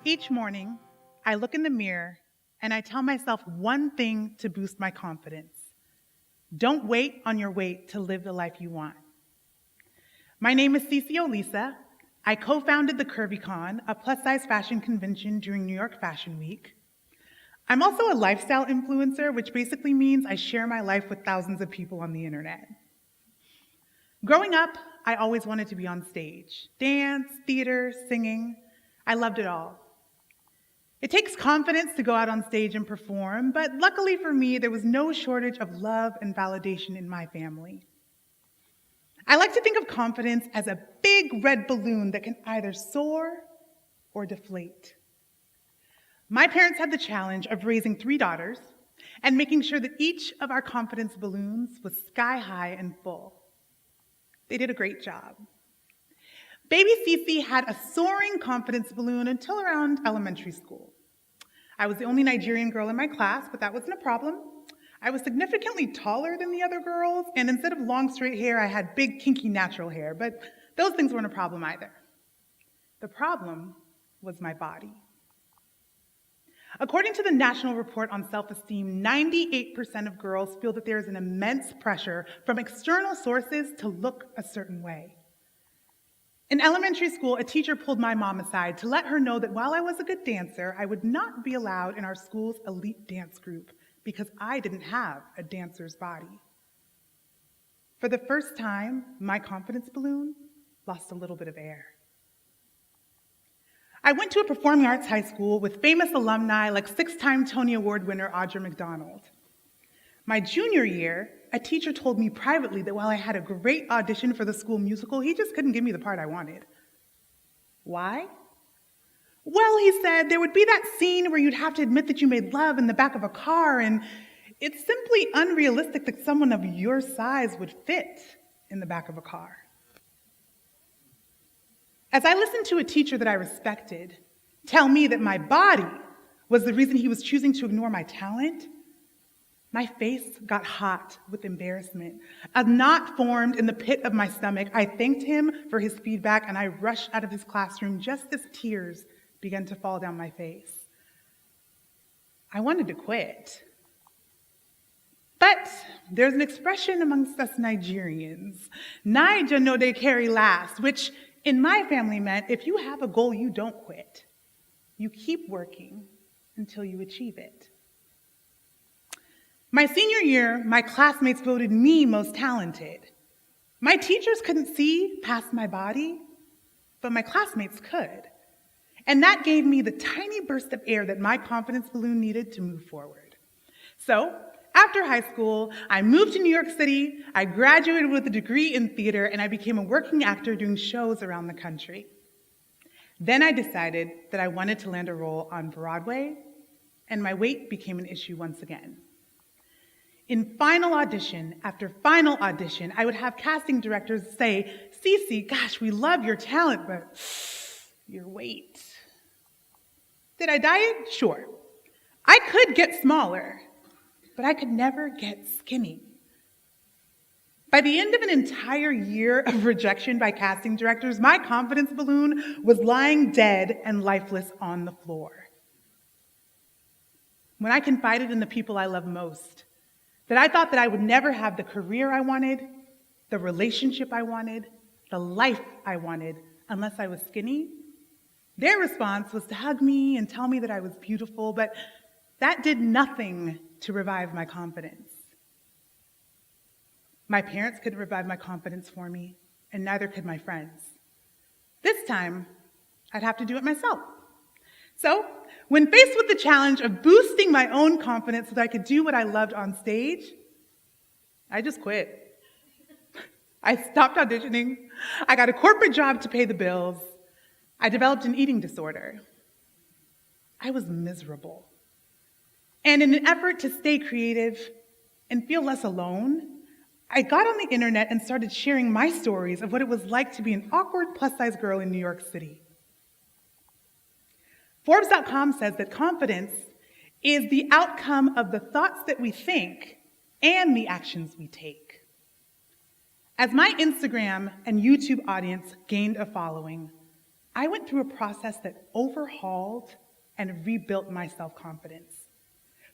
Each morning, I look in the mirror and I tell myself one thing to boost my confidence. Don't wait on your weight to live the life you want. My name is Cece Olisa. I co-founded the CurvyCon, a plus-size fashion convention during New York Fashion Week. I'm also a lifestyle influencer, which basically means I share my life with thousands of people on the internet. Growing up, I always wanted to be on stage. Dance, theater, singing. I loved it all. It takes confidence to go out on stage and perform, but luckily for me, there was no shortage of love and validation in my family. I like to think of confidence as a big red balloon that can either soar or deflate. My parents had the challenge of raising 3 daughters and making sure that each of our confidence balloons was sky high and full. They did a great job. Baby Cece had a soaring confidence balloon until around elementary school. I was the only Nigerian girl in my class, but that wasn't a problem. I was significantly taller than the other girls, and instead of long straight hair, I had big kinky natural hair, but those things weren't a problem either. The problem was my body. According to the National Report on Self-Esteem, 98% of girls feel that there is an immense pressure from external sources to look a certain way. In elementary school, a teacher pulled my mom aside to let her know that while I was a good dancer, I would not be allowed in our school's elite dance group because I didn't have a dancer's body. For the first time, my confidence balloon lost a little bit of air. I went to a performing arts high school with famous alumni like 6-time Tony Award winner Audra McDonald. My junior year, a teacher told me privately that while I had a great audition for the school musical, he just couldn't give me the part I wanted. Why? Well, he said, there would be that scene where you'd have to admit that you made love in the back of a car, and it's simply unrealistic that someone of your size would fit in the back of a car. As I listened to a teacher that I respected tell me that my body was the reason he was choosing to ignore my talent, my face got hot with embarrassment. A knot formed in the pit of my stomach. I thanked him for his feedback, and I rushed out of his classroom just as tears began to fall down my face. I wanted to quit. But there's an expression amongst us Nigerians, Naija no de carry last, which in my family meant if you have a goal, you don't quit. You keep working until you achieve it. My senior year, my classmates voted me most talented. My teachers couldn't see past my body, but my classmates could. And that gave me the tiny burst of air that my confidence balloon needed to move forward. So, after high school, I moved to New York City, I graduated with a degree in theater, and I became a working actor doing shows around the country. Then I decided that I wanted to land a role on Broadway, and my weight became an issue once again. In final audition after final audition, I would have casting directors say, Cece, gosh, we love your talent, but your weight. Did I diet? Sure. I could get smaller, but I could never get skinny. By the end of an entire year of rejection by casting directors, my confidence balloon was lying dead and lifeless on the floor. When I confided in the people I love most, that I thought that I would never have the career I wanted, the relationship I wanted, the life I wanted, unless I was skinny, their response was to hug me and tell me that I was beautiful, but that did nothing to revive my confidence. My parents couldn't revive my confidence for me, and neither could my friends. This time, I'd have to do it myself. So, when faced with the challenge of boosting my own confidence so that I could do what I loved on stage, I just quit. I stopped auditioning. I got a corporate job to pay the bills. I developed an eating disorder. I was miserable. And in an effort to stay creative and feel less alone, I got on the internet and started sharing my stories of what it was like to be an awkward plus-size girl in New York City. Forbes.com says that confidence is the outcome of the thoughts that we think and the actions we take. As my Instagram and YouTube audience gained a following, I went through a process that overhauled and rebuilt my self-confidence.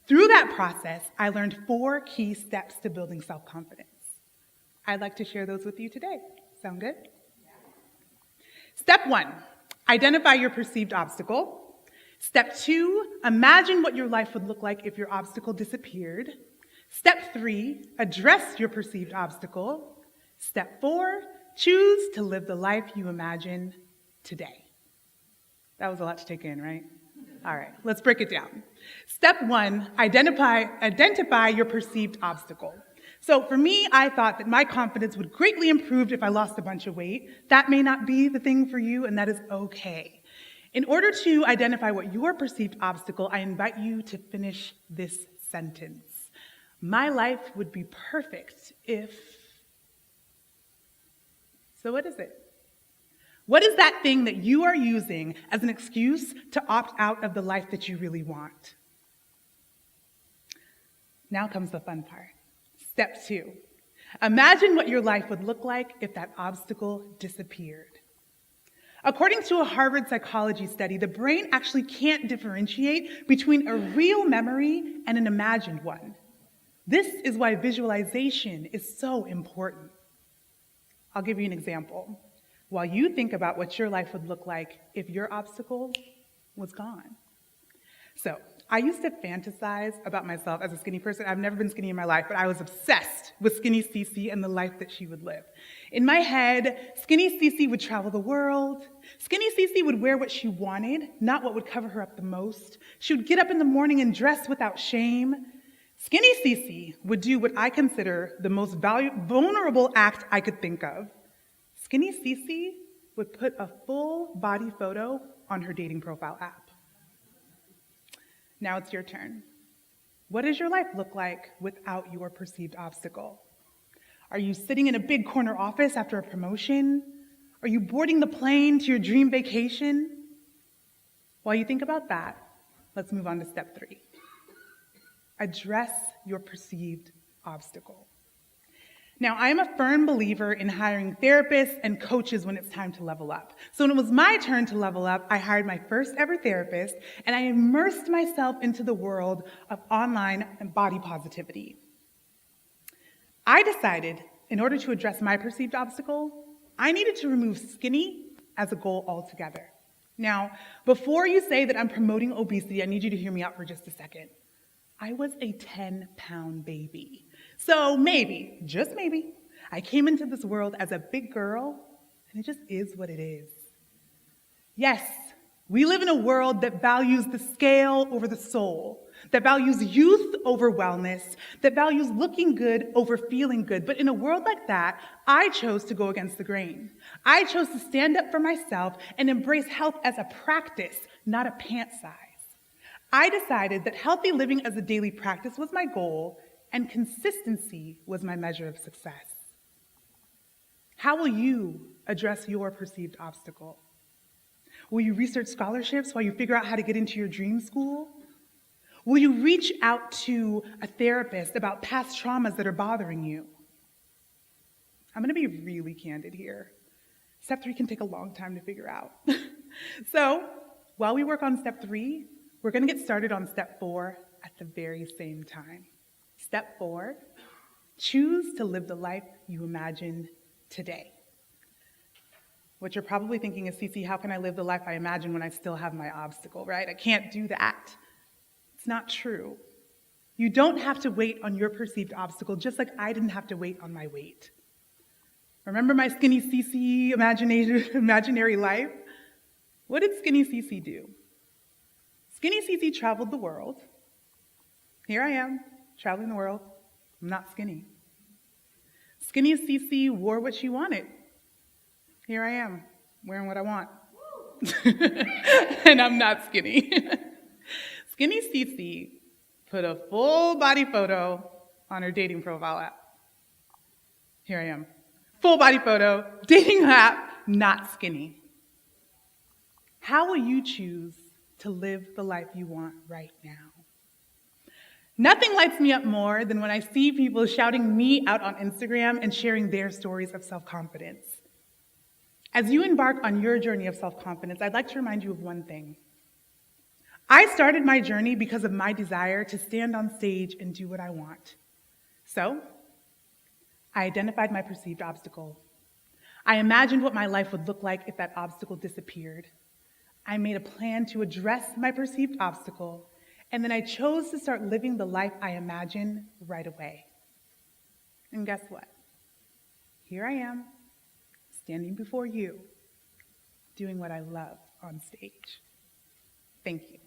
Through that process, I learned 4 key steps to building self-confidence. I'd like to share those with you today. Sound good? Step 1, identify your perceived obstacle. Step 2, imagine what your life would look like if your obstacle disappeared. Step 3, address your perceived obstacle. Step 4, choose to live the life you imagine today. That was a lot to take in, right? All right, let's break it down. Step 1, identify your perceived obstacle. So for me, I thought that my confidence would greatly improve if I lost a bunch of weight. That may not be the thing for you, and that is okay. In order to identify what your perceived obstacle, I invite you to finish this sentence. My life would be perfect if... So what is it? What is that thing that you are using as an excuse to opt out of the life that you really want? Now comes the fun part. Step 2, imagine what your life would look like if that obstacle disappeared. According to a Harvard psychology study, the brain actually can't differentiate between a real memory and an imagined one. This is why visualization is so important. I'll give you an example. While you think about what your life would look like if your obstacle was gone. So, I used to fantasize about myself as a skinny person. I've never been skinny in my life, but I was obsessed with Skinny Cece and the life that she would live. In my head, Skinny Cece would travel the world. Skinny Cece would wear what she wanted, not what would cover her up the most. She would get up in the morning and dress without shame. Skinny Cece would do what I consider the most vulnerable act I could think of. Skinny Cece would put a full body photo on her dating profile app. Now it's your turn. What does your life look like without your perceived obstacle? Are you sitting in a big corner office after a promotion? Are you boarding the plane to your dream vacation? While you think about that, let's move on to step 3. Address your perceived obstacle. Now, I am a firm believer in hiring therapists and coaches when it's time to level up. So when it was my turn to level up, I hired my first ever therapist, and I immersed myself into the world of online and body positivity. I decided, in order to address my perceived obstacle, I needed to remove skinny as a goal altogether. Now, before you say that I'm promoting obesity, I need you to hear me out for just a second. I was a 10-pound baby. So maybe, just maybe, I came into this world as a big girl, and it just is what it is. Yes, we live in a world that values the scale over the soul, that values youth over wellness, that values looking good over feeling good. But in a world like that, I chose to go against the grain. I chose to stand up for myself and embrace health as a practice, not a pant size. I decided that healthy living as a daily practice was my goal, and consistency was my measure of success. How will you address your perceived obstacle? Will you research scholarships while you figure out how to get into your dream school? Will you reach out to a therapist about past traumas that are bothering you? I'm going to be really candid here. Step 3 can take a long time to figure out. So, while we work on step 3, we're going to get started on step 4 at the very same time. Step 4, choose to live the life you imagine today. What you're probably thinking is, Cece, how can I live the life I imagine when I still have my obstacle, right? I can't do that. It's not true. You don't have to wait on your perceived obstacle, just like I didn't have to wait on my weight. Remember my Skinny Cece imaginary life? What did Skinny Cece do? Skinny Cece traveled the world. Here I am, traveling the world. I'm not skinny. Skinny Cece wore what she wanted. Here I am, wearing what I want. And I'm not skinny. Skinny Cece put a full body photo on her dating profile app. Here I am. Full body photo, dating app, not skinny. How will you choose to live the life you want right now? Nothing lights me up more than when I see people shouting me out on Instagram and sharing their stories of self-confidence. As you embark on your journey of self-confidence, I'd like to remind you of one thing. I started my journey because of my desire to stand on stage and do what I want. So, I identified my perceived obstacle. I imagined what my life would look like if that obstacle disappeared. I made a plan to address my perceived obstacle, and then I chose to start living the life I imagined right away. And guess what? Here I am, standing before you, doing what I love on stage. Thank you.